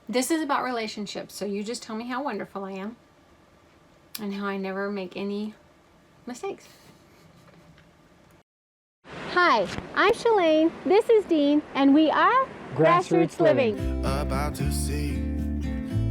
This is about relationships, so you just tell me how wonderful I am and how I never make any mistakes. Hi, I'm Shalane, this is Dean, and we are GrassRoots Living. About to see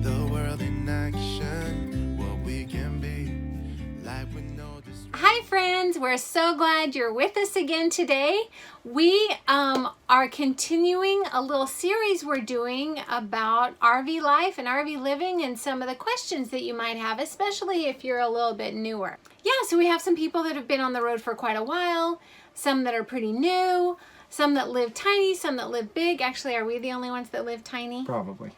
the world in action, what we can be, like with no distraction. Hi friends, we're so glad you're with us again today. We are continuing a little series we're doing about RV life and RV living and some of the questions that you might have, especially if you're a little bit newer. Yeah, so we have some people that have been on the road for quite a while, some that are pretty new, some that live tiny, some that live big. Actually, are we the only ones that live tiny? Probably.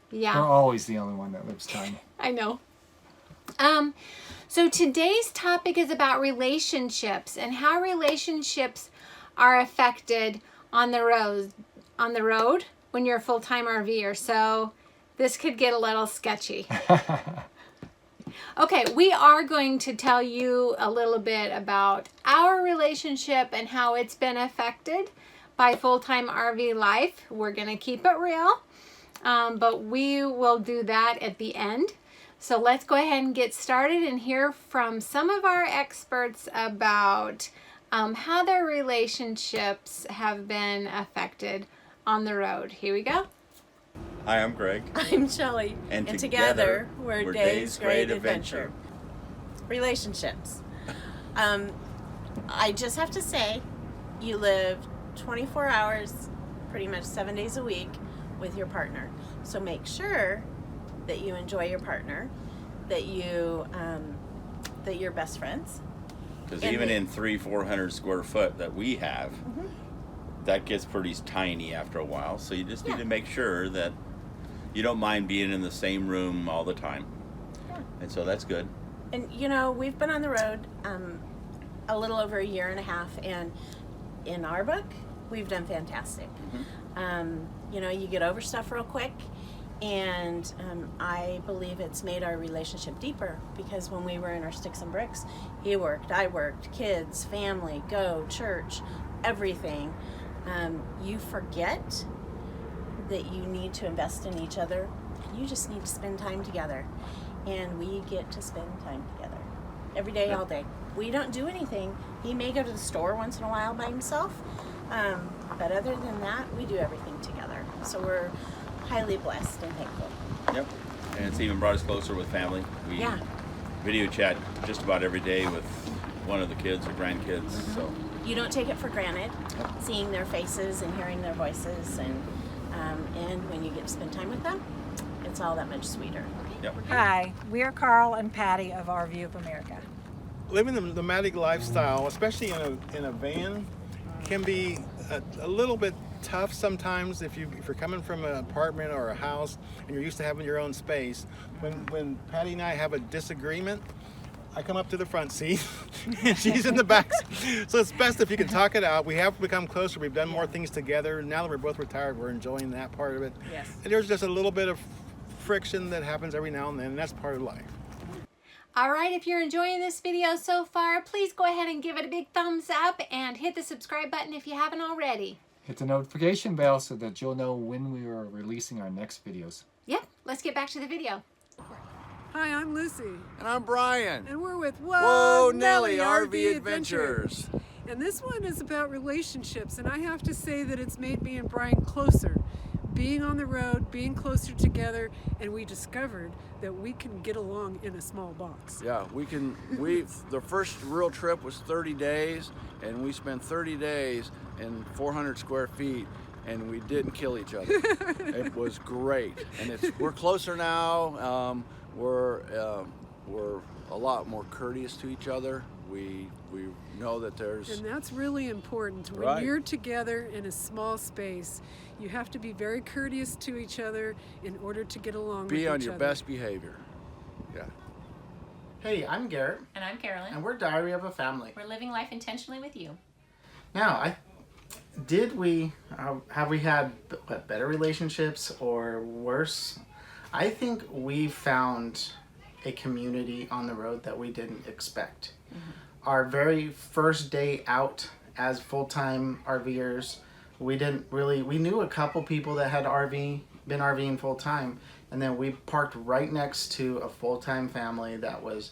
Yeah. We're always the only one that lives tiny. I know. So today's topic is about relationships and how relationships are affected on the road when you're a full-time RVer. So this could get a little sketchy. Okay, we are going to tell you a little bit about our relationship and how it's been affected by full-time RV life. We're going to keep it real, but we will do that at the end. So let's go ahead and get started and hear from some of our experts about how their relationships have been affected on the road. Here we go. Hi, I'm Greg. I'm Shelly. And together we're Dave's Great Adventure. Relationships. I just have to say, you live 24 hours, pretty much 7 days a week with your partner. So make sure that you enjoy your partner, that you're best friends. Because even in 300-400 square foot that we have, that gets pretty tiny after a while. So you just need to make sure that you don't mind being in the same room all the time. Yeah. And so that's good. And you know, we've been on the road a little over a year and a half, and in our book, we've done fantastic. You know, you get over stuff real quick, and I believe it's made our relationship deeper, because when we were in our sticks and bricks, he worked, I worked, kids, family, go, church, everything. You forget that you need to invest in each other. You just need to spend time together, and we get to spend time together every day, all day. We don't do anything. He may go to the store once in a while by himself, but other than that, we do everything together. So we're highly blessed and thankful. Yep. And it's even brought us closer with family. We video chat just about every day with one of the kids or grandkids. So you don't take it for granted, seeing their faces and hearing their voices, and when you get to spend time with them, it's all that much sweeter. Yep. Hi, we are Carl and Patty of RView of America. Living the nomadic lifestyle, especially in a van, can be a little bit tough sometimes if you're coming from an apartment or a house and you're used to having your own space. When Patty and I have a disagreement, I come up to the front seat and she's in the back. So it's best if you can talk it out. We have become closer. We've done more things together. Now that we're both retired, we're enjoying that part of it. Yes. And there's just a little bit of friction that happens every now and then, and that's part of life. All right, if you're enjoying this video so far, please go ahead and give it a big thumbs up and hit the subscribe button if you haven't already. Hit the notification bell so that you'll know when we are releasing our next videos. Yep, let's get back to the video. Hi, I'm Lucy. And I'm Brian. And we're with Whoa, Nellie, RV Adventures. And this one is about relationships, and I have to say that it's made me and Brian closer. Being on the road, being closer together, and we discovered that we can get along in a small box. Yeah, the first real trip was 30 days, and we spent 30 days in 400 square feet, and we didn't kill each other. It was great. And we're closer now. We're a lot more courteous to each other. We know that there's... And that's really important. When Right. you're together in a small space, you have to be very courteous to each other in order to get along with each Be other. on your best behavior. Yeah. Hey, I'm Garrett. And I'm Carolyn. And we're Diary of a Family. We're living life intentionally with you. Now, have we had better relationships or worse? I think we found a community on the road that we didn't expect. Our very first day out as full-time RVers, we knew a couple people that had RV been RVing full time, and then we parked right next to a full-time family that was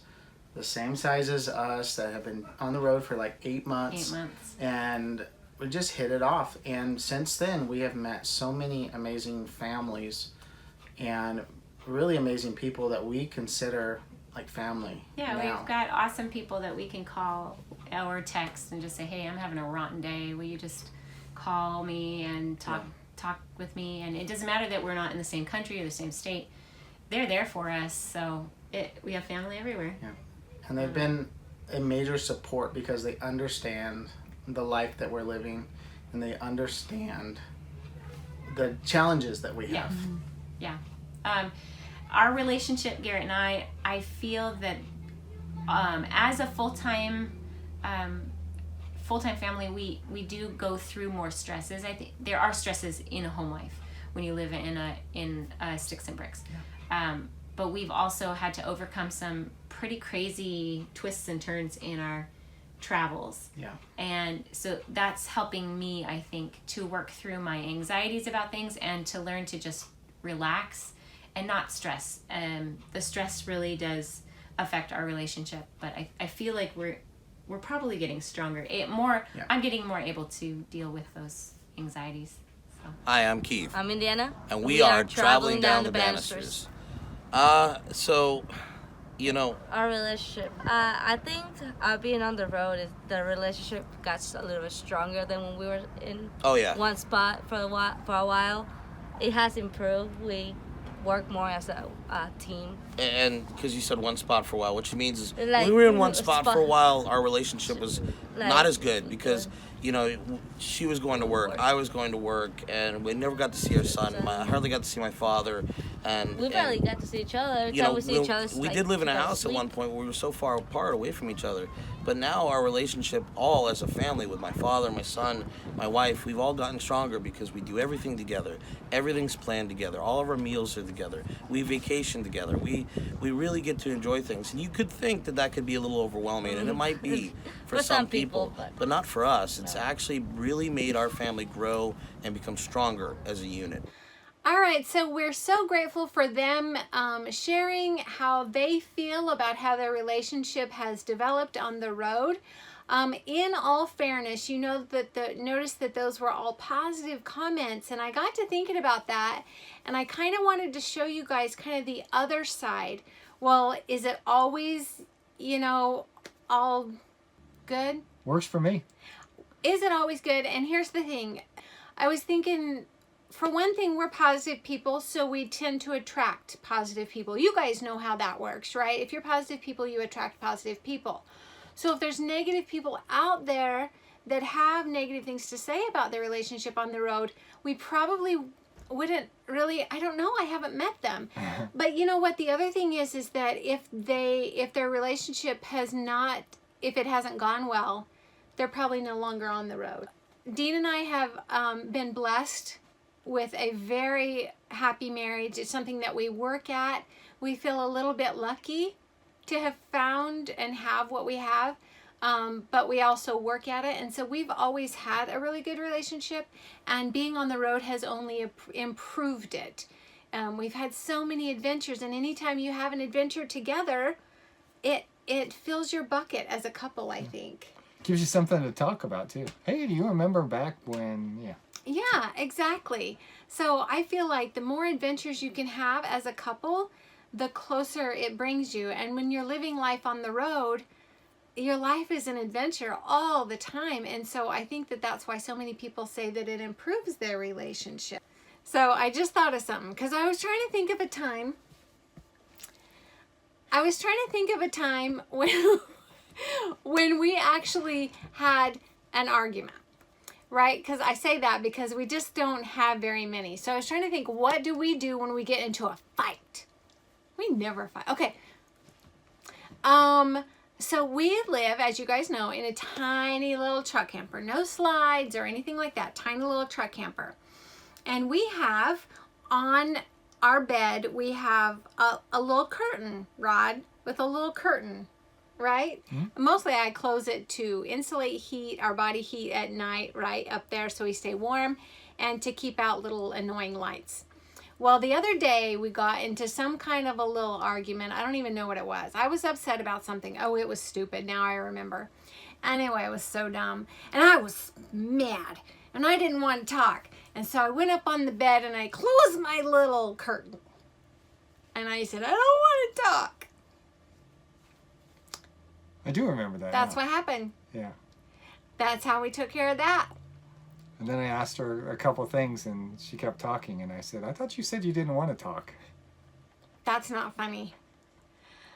the same size as us, that have been on the road for like 8 months. 8 months. And we just hit it off. And since then, we have met so many amazing families and really amazing people that we consider like family. Yeah, now. we've got awesome people that we can call or text and just say, hey, I'm having a rotten day. Will you just call me and talk with me? And it doesn't matter that we're not in the same country or the same state. They're there for us. So we have family everywhere. Yeah. And they've been a major support because they understand the life that we're living, and they understand the challenges that we have. Yeah. Our relationship, Garrett and I feel that as a full-time family, we do go through more stresses. I think there are stresses in a home life when you live in sticks and bricks. Yeah. But we've also had to overcome some pretty crazy twists and turns in our travels. Yeah. And so that's helping me, I think, to work through my anxieties about things and to learn to just relax and not stress. The stress really does affect our relationship, but I feel like we're probably getting stronger. I'm getting more able to deal with those anxieties. So. Hi, I'm Keith. I'm Indiana. And we are Traveling Down the Bannisters. So, you know... Our relationship. I think being on the road, the relationship got a little bit stronger than when we were in one spot for a while. It has improved. We work more as a team. And because you said one spot for a while, which means is like, when we were in one spot for a while, our relationship was not as good because, you know, she was going to work, I was going to work, and we never got to see our son. I hardly got to see my father. And we barely got to see each other. Every time we see each other, we did live in a house at one point where we were so far apart, away from each other. But now our relationship, all as a family, with my father, my son, my wife, we've all gotten stronger because we do everything together. Everything's planned together. All of our meals are together. We vacation together. We really get to enjoy things. And you could think that could be a little overwhelming, and it might be for some people, but not for us. It's actually really made our family grow and become stronger as a unit. All right, so we're so grateful for them sharing how they feel about how their relationship has developed on the road. In all fairness, you know that notice that those were all positive comments, and I got to thinking about that, and I kind of wanted to show you guys kind of the other side. Well, is it always, you know, all good? Works for me. Is it always good? And here's the thing. I was thinking, for one thing, we're positive people, so we tend to attract positive people. You guys know how that works, right? If you're positive people, you attract positive people. So if there's negative people out there that have negative things to say about their relationship on the road, we probably wouldn't really, I don't know, I haven't met them. But you know what, the other thing is that if their relationship if it hasn't gone well, they're probably no longer on the road. Dean and I have been blessed with a very happy marriage. It's something that we work at. We feel a little bit lucky to have found and have what we have, but we also work at it. And so we've always had a really good relationship, and being on the road has only improved it. We've had so many adventures, and anytime you have an adventure together, it fills your bucket as a couple, I think. Gives you something to talk about too. Hey, do you remember back when, Yeah, exactly. So I feel like the more adventures you can have as a couple, the closer it brings you. And when you're living life on the road, your life is an adventure all the time. And so I think that's why so many people say that it improves their relationship. So I just thought of something, because I was trying to think of a time. when we actually had an argument, right? Because I say that because we just don't have very many. So I was trying to think, what do we do when we get into a fight? We never fight. Okay. So we live, as you guys know, in a tiny little truck camper. No slides or anything like that. Tiny little truck camper. And we have on our bed, we have a little curtain rod with a little curtain, right? Mm-hmm. Mostly I close it to insulate heat, our body heat at night, right up there, so we stay warm, and to keep out little annoying lights. Well, the other day we got into some kind of a little argument. I don't even know what it was. I was upset about something. Oh, it was stupid. Now I remember. Anyway, it was so dumb. And I was mad. And I didn't want to talk. And so I went up on the bed and I closed my little curtain. And I said, I don't want to talk. I do remember that. That's what happened. Yeah. That's how we took care of that. And then I asked her a couple things and she kept talking. And I said, I thought you said you didn't want to talk. That's not funny.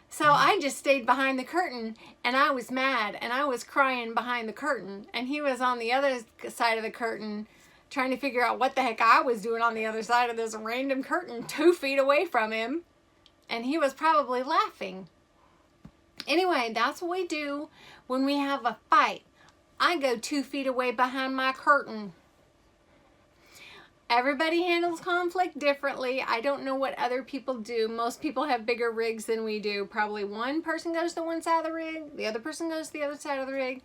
So I just stayed behind the curtain and I was mad and I was crying behind the curtain. And he was on the other side of the curtain trying to figure out what the heck I was doing on the other side of this random curtain 2 feet away from him. And he was probably laughing. Anyway, that's what we do when we have a fight. I go 2 feet away behind my curtain. Everybody handles conflict differently. I don't know what other people do. Most people have bigger rigs than we do. Probably one person goes to one side of the rig, the other person goes to the other side of the rig.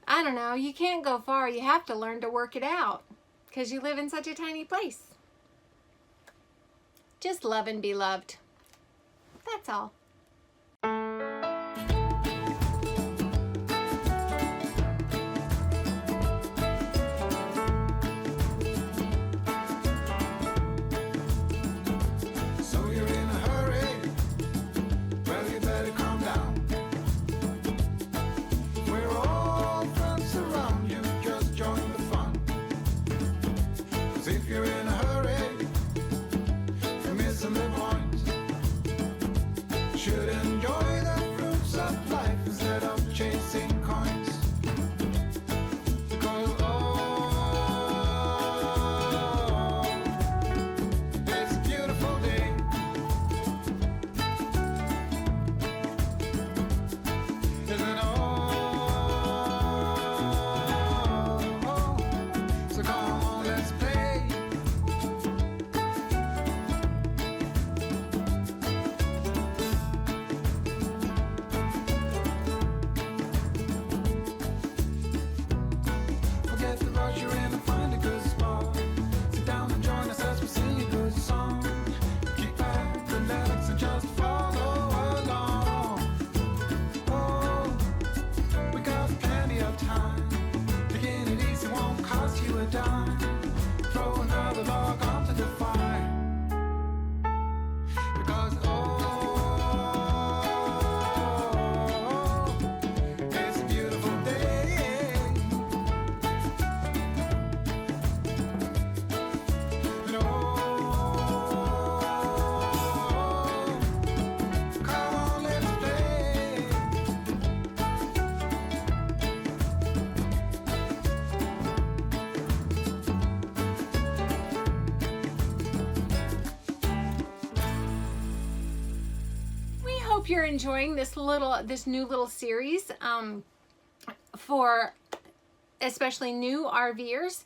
I don't know. You can't go far. You have to learn to work it out because you live in such a tiny place. Just love and be loved. That's all. You're enjoying this new little series for especially new RVers.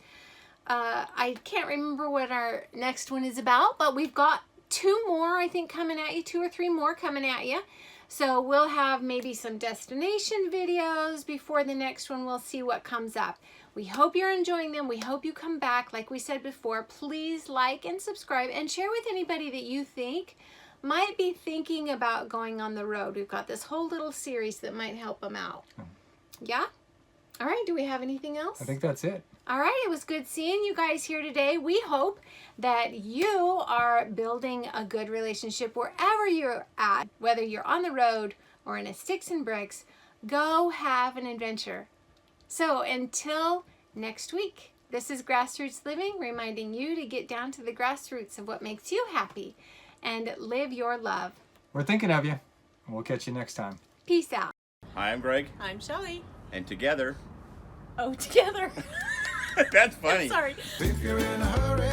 I can't remember what our next one is about, but we've got 2 more, I think, coming at you, 2 or 3 more coming at you. So we'll have maybe some destination videos before the next one. We'll see what comes up. We hope you're enjoying them. We hope you come back. Like we said before, please like and subscribe and share with anybody that you think might be thinking about going on the road. We've got this whole little series that might help them out. Yeah? All right, do we have anything else? I think that's it. All right, it was good seeing you guys here today. We hope that you are building a good relationship wherever you're at, whether you're on the road or in a sticks and bricks. Go have an adventure. So until next week, this is Grassroots Living, reminding you to get down to the grassroots of what makes you happy and live your love. We're thinking of you. We'll catch you next time. Peace out. Hi, I'm Greg. I'm Shelly. And together. Oh, together. That's funny. Sorry. If you're in a hurry,